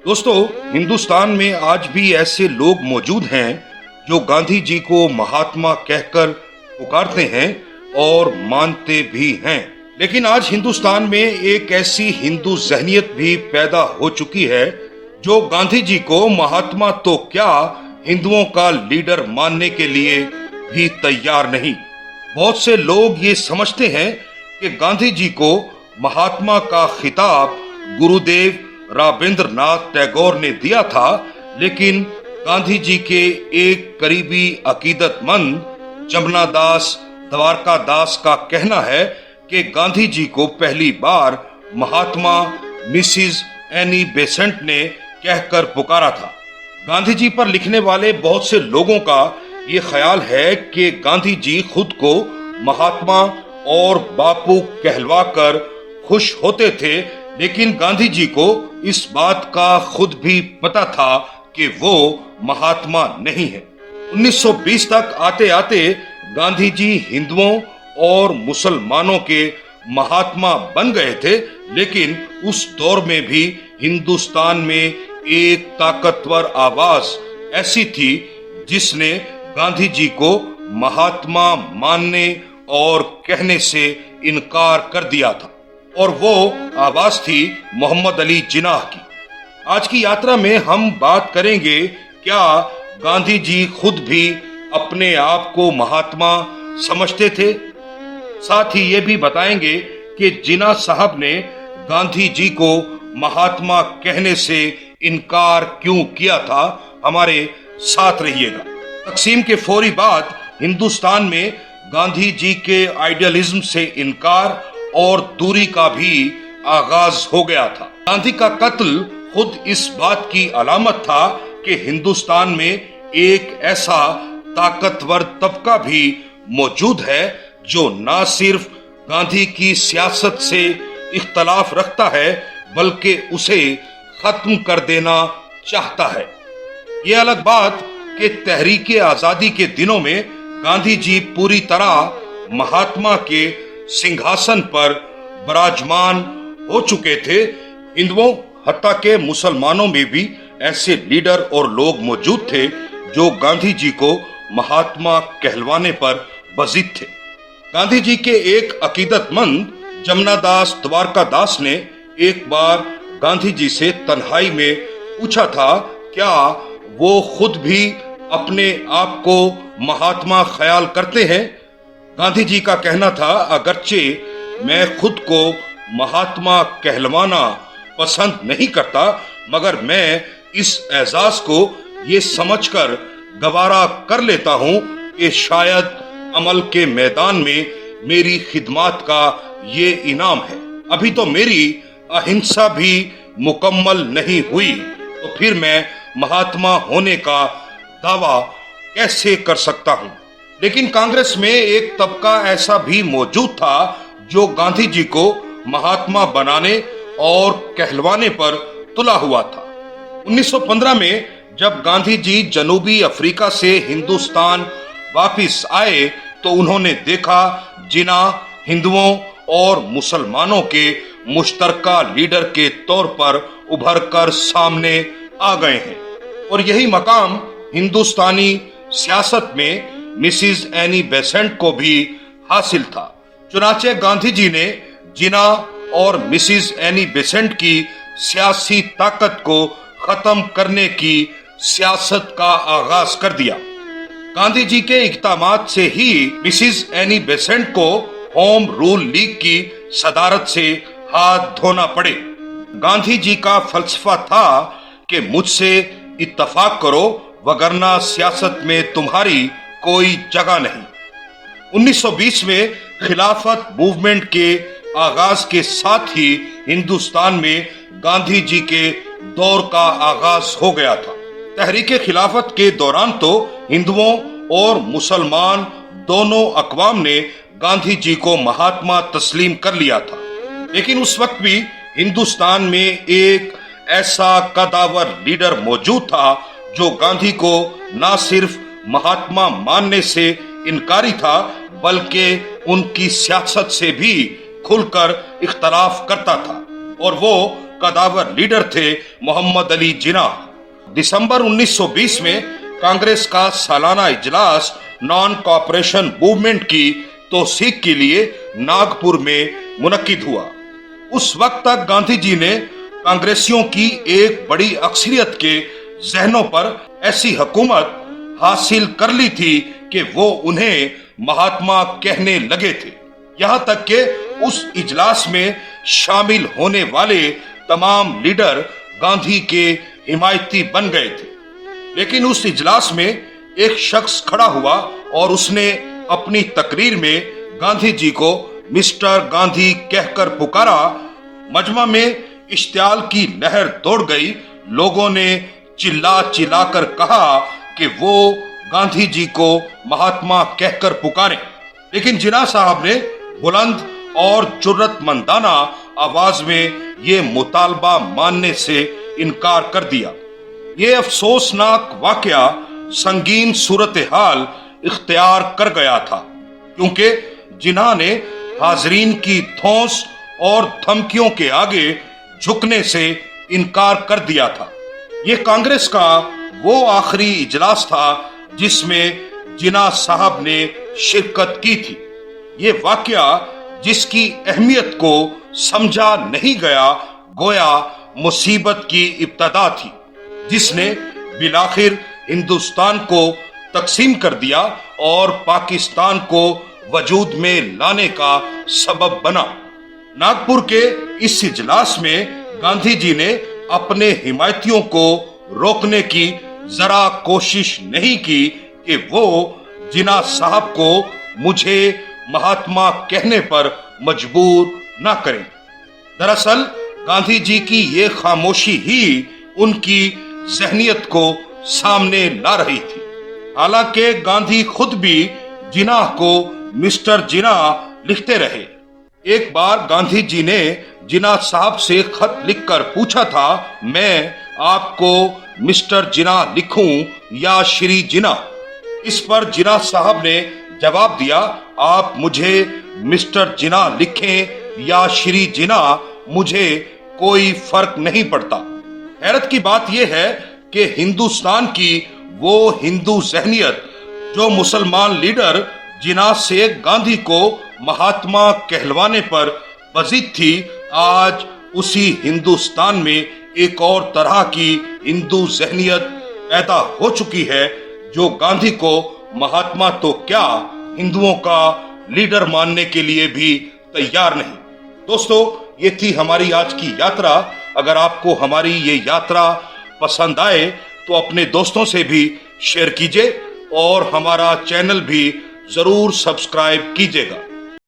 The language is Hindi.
दोस्तों, हिंदुस्तान में आज भी ऐसे लोग मौजूद हैं जो गांधी जी को महात्मा कहकर पुकारते हैं और मानते भी हैं। लेकिन आज हिंदुस्तान में एक ऐसी हिंदू जहनियत भी पैदा हो चुकी है जो गांधी जी को महात्मा तो क्या, हिंदुओं का लीडर मानने के लिए भी तैयार नहीं। बहुत से लोग ये समझते हैं कि गांधी जी को महात्मा का खिताब गुरुदेव रविंद्रनाथ टैगोर ने दिया था, लेकिन गांधी जी के एक करीबी अकीदतमंद जमुना दास द्वारका दास का कहना है कि गांधी जी को पहली बार महात्मा मिसिज एनी बेसेंट ने कहकर पुकारा था। गांधी जी पर लिखने वाले बहुत से लोगों का ये ख्याल है कि गांधी जी खुद को महात्मा और बापू कहलवाकर खुश होते थे, लेकिन गांधी जी को इस बात का खुद भी पता था कि वो महात्मा नहीं है। 1920 तक आते आते गांधी जी हिंदुओं और मुसलमानों के महात्मा बन गए थे, लेकिन उस दौर में भी हिंदुस्तान में एक ताकतवर आवाज ऐसी थी जिसने गांधी जी को महात्मा मानने और कहने से इनकार कर दिया था, और वो आवाज थी मोहम्मद अली जिन्नाह की। आज की यात्रा में हम बात करेंगे क्या गांधी जी खुद भी अपने आप को महात्मा समझते थे। साथ ही ये भी बताएंगे कि जिन्नाह साहब ने गांधी जी को महात्मा कहने से इनकार क्यों किया था। हमारे साथ रहिएगा। तकसीम के फौरी बाद हिंदुस्तान में गांधी जी के आइडियलिज्म से इनकार और दूरी का भी आगाज हो गया था। गांधी का कत्ल खुद इस बात की अलामत था कि हिंदुस्तान में एक ऐसा ताकतवर तबका भी मौजूद है जो न सिर्फ गांधी की सियासत से इख्तलाफ रखता है बल्कि उसे खत्म कर देना चाहता है। ये अलग बात कि तहरीक आजादी के दिनों में गांधी जी पूरी तरह महात्मा के सिंहासन पर विराजमान हो चुके थे। हिंदुओं हत्ता के मुसलमानों में भी ऐसे लीडर और लोग मौजूद थे जो गांधी जी को महात्मा कहलवाने पर बजिद थे। गांधी जी के एक अकीदतमंद जमुना दास द्वारका दास ने एक बार गांधी जी से तन्हाई में पूछा था क्या वो खुद भी अपने आप को महात्मा ख्याल करते हैं। गांधी जी का कहना था अगरचे मैं खुद को महात्मा कहलवाना पसंद नहीं करता, मगर मैं इस एजाज को ये समझकर गवारा कर लेता हूँ कि शायद अमल के मैदान में मेरी खिदमत का ये इनाम है। अभी तो मेरी अहिंसा भी मुकम्मल नहीं हुई, तो फिर मैं महात्मा होने का दावा कैसे कर सकता हूँ। लेकिन कांग्रेस में एक तबका ऐसा भी मौजूद था जो गांधी जी को महात्मा बनाने और कहलवाने पर तुला हुआ था। 1915 में जब गांधी जी जनूबी अफ्रीका से हिंदुस्तान वापस आए तो उन्होंने देखा जिन्नाह हिंदुओं और मुसलमानों के मुश्तरका लीडर के तौर पर उभर कर सामने आ गए हैं, और यही मकाम हिंदुस्तानी सियासत में मिसिज एनी बेसेंट को भी हासिल था। चुनाचे गांधी जी ने जिन्नाह और मिसिज एनी बेसेंट की सियासी ताकत को खत्म करने की सियासत का आगाज कर दिया। गांधी जी के इक़दामात से ही मिसिज एनी बेसेंट को होम रूल लीग की सदारत से हाथ धोना पड़े। गांधी जी का फलसफा था कि मुझसे इत्तफाक करो वगरना सियासत में तुम्हारी कोई जगह नहीं। 1920 में खिलाफत मूवमेंट के आगाज के साथ ही हिंदुस्तान में गांधी जी के दौर का आगाज हो गया था। तहरीक खिलाफत के दौरान तो हिंदुओं और मुसलमान दोनों अक़वाम ने गांधी जी को महात्मा तस्लीम कर लिया था, लेकिन उस वक्त भी हिंदुस्तान में एक ऐसा कदावर लीडर मौजूद था जो गांधी को न सिर्फ महात्मा मानने से इनकारी था बल्कि उनकी सियासत से भी खुलकर इख्तलाफ करता था, और वो कदावर लीडर थे मोहम्मद अली जिन्नाह। दिसंबर 1920 में कांग्रेस का सालाना इजलास नॉन कॉपरेशन मूवमेंट की तौसीक के लिए नागपुर में मुनक्किद हुआ। उस वक्त तक गांधी जी ने कांग्रेसियों की एक बड़ी अक्सरियत के जहनों पर ऐसी हुकूमत हासिल कर ली थी कि वो उन्हें महात्मा कहने लगे थे। यहाँ तक कि उस इजलास में शामिल होने वाले तमाम लीडर गांधी के हिमायती बन गए थे। लेकिन उस इजलास में एक शख्स खड़ा हुआ और उसने अपनी तकरीर में गांधी जी को मिस्टर गांधी कहकर पुकारा। मजमा में इश्तियाल की लहर दौड़ गई। लोगों ने चिल्ला चिल्ला कर कहा कि वो गांधी जी को महात्मा कहकर पुकारें। लेकिन जिन्नाह साहब ने बुलंद और जुर्रतमंदाना आवाज में ये मुतालबा मानने से इनकार कर दिया। ये अफसोसनाक वाकया संगीन सूरत हाल इख्तियार कर गया था, क्योंकि जिन्नाह ने हाजरीन की धौंस और धमकियों के आगे झुकने से इनकार कर दिया था। ये कांग्रेस का वो आखिरी इजलास था जिसमें जिन्नाह साहब ने शिरकत की थी। ये वाकया जिसकी अहमियत को समझा नहीं गया, गोया मुसीबत की इब्तदा थी, जिसने बिलाखिर हिंदुस्तान को तकसीम कर दिया और पाकिस्तान को वजूद में लाने का सबब बना। नागपुर के इस इजलास में गांधी जी ने अपने हिमायतियों को रोकने की जरा कोशिश नहीं की कि वो जिन्नाह साहब को मुझे महात्मा कहने पर मजबूर न करें। दरअसल गांधी जी की ये खामोशी ही उनकी जहनियत को सामने ला रही थी। हालांकि गांधी खुद भी जिन्नाह को मिस्टर जिन्नाह लिखते रहे। एक बार गांधी जी ने जिन्नाह साहब से खत लिखकर पूछा था, मैं आपको मिस्टर जिन्नाह लिखूं या श्री जिन्नाह? इस पर जिन्नाह साहब ने जवाब दिया, आप मुझे मिस्टर जिन्नाह लिखें या श्री जिन्नाह, मुझे कोई फर्क नहीं पड़ता। हैरत की बात यह है कि हिंदुस्तान की वो हिंदू जहनियत जो मुसलमान लीडर जिन्नाह से गांधी को महात्मा कहलवाने पर बजीद थी, आज उसी हिंदुस्तान में एक और तरह की हिंदू जहनियत पैदा हो चुकी है जो गांधी को महात्मा तो क्या, हिंदुओं का लीडर मानने के लिए भी तैयार नहीं। दोस्तों, ये थी हमारी आज की यात्रा। अगर आपको हमारी ये यात्रा पसंद आए तो अपने दोस्तों से भी शेयर कीजिए और हमारा चैनल भी जरूर सब्सक्राइब कीजिएगा।